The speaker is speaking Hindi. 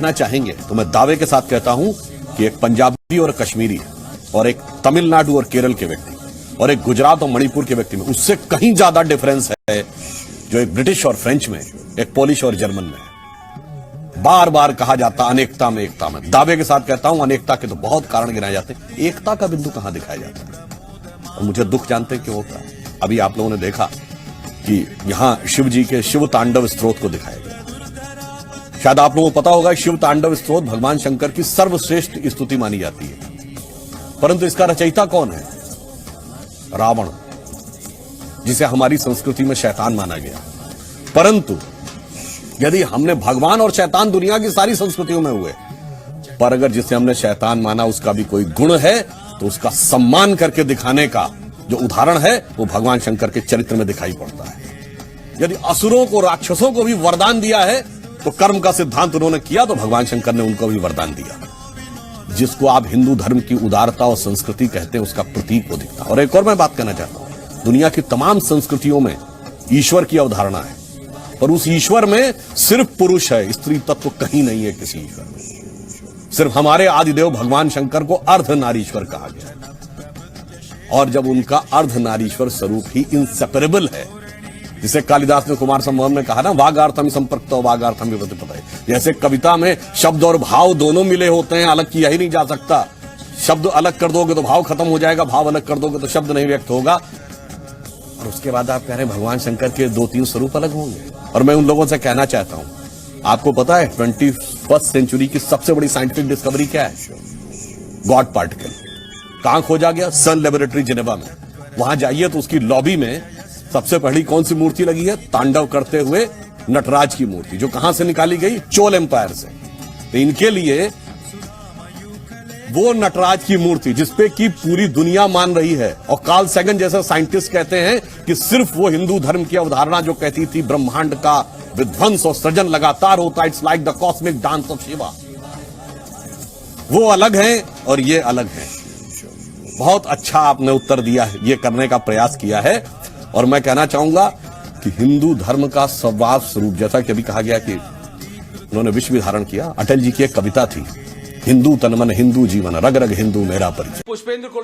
देखना चाहेंगे तो मैं दावे के साथ कहता हूं कि एक पंजाबी और कश्मीरी और एक तमिलनाडु और केरल के व्यक्ति और एक गुजरात और मणिपुर के व्यक्ति में उससे कहीं ज्यादा डिफरेंस है जो एक ब्रिटिश और फ्रेंच में, एक पोलिश और जर्मन में है। बार बार कहा जाता अनेकता में एकता में, दावे के साथ कहता हूं अनेकता के तो बहुत कारण गिनाए जाते हैं, एकता का बिंदु कहां दिखाया जाता है। और मुझे दुख जानते क्यों होता है। अभी आप लोगों ने देखा कि यहां शिव जी के शिव तांडव स्त्रोत को दिखाया गया। शायद आप लोगों को पता होगा शिव तांडव स्त्रोत भगवान शंकर की सर्वश्रेष्ठ स्तुति मानी जाती है, परंतु इसका रचयिता कौन है? रावण, जिसे हमारी संस्कृति में शैतान माना गया। परंतु यदि हमने भगवान और शैतान दुनिया की सारी संस्कृतियों में हुए, पर अगर जिसे हमने शैतान माना उसका भी कोई गुण है तो उसका सम्मान करके दिखाने का जो उदाहरण है वो भगवान शंकर के चरित्र में दिखाई पड़ता है। यदि असुरों को, राक्षसों को भी वरदान दिया है तो कर्म का सिद्धांत उन्होंने किया तो भगवान शंकर ने उनको भी वरदान दिया। जिसको आप हिंदू धर्म की उदारता और संस्कृति कहते हैं उसका प्रतीक वो दिखता है। और एक और मैं बात कहना चाहता हूं, दुनिया की तमाम संस्कृतियों में ईश्वर की अवधारणा है, पर उस ईश्वर में सिर्फ पुरुष है, स्त्री तत्व कहीं नहीं है किसी ईश्वर में। सिर्फ हमारे आदिदेव भगवान शंकर को अर्धनारीश्वर कहा गया है, और जब उनका अर्धनारीश्वर स्वरूप ही इंसेपरेबल है, जिसे कालिदास ने कुमार संभवम में कहा ना, वागार्थम संपर्कतो वागार्थम विपत्तिपते। जैसे कविता में शब्द और भाव दोनों मिले होते हैं, अलग किया ही नहीं जा सकता। शब्द अलग कर दोगे तो भाव खत्म हो जाएगा, भाव अलग कर दोगे तो शब्द नहीं व्यक्त होगा। और उसके बाद आप कह रहे हैं भगवान शंकर के 2-3 स्वरूप अलग होंगे। और मैं उन लोगों से कहना चाहता हूं, आपको पता है 21st सेंचुरी की सबसे बड़ी साइंटिफिक डिस्कवरी क्या है? God particle. कहां खोजा गया? सन लेबोरेटरी जिनेवा में। वहां जाइए तो उसकी लॉबी में सबसे पहली कौन सी मूर्ति लगी है? तांडव करते हुए नटराज की मूर्ति, जो कहां से निकाली गई? चोल एम्पायर से। तो इनके लिए वो नटराज की मूर्ति जिसपे की पूरी दुनिया मान रही है, और कार्ल सैगन जैसे साइंटिस्ट कहते हैं कि सिर्फ वो हिंदू धर्म की अवधारणा जो कहती थी ब्रह्मांड का विध्वंस और सृजन लगातार होता है, it's like the cosmic dance of Shiva, वो अलग है और ये अलग है। बहुत अच्छा आपने उत्तर दिया है, ये करने का प्रयास किया है। और मैं कहना चाहूंगा कि हिंदू धर्म का स्वभाव स्वरूप, जैसा कि अभी कहा गया कि उन्होंने विश्व भी धारण किया, अटल जी की एक कविता थी, हिंदू तन मन हिंदू जीवन, रग रग हिंदू मेरा परिचय।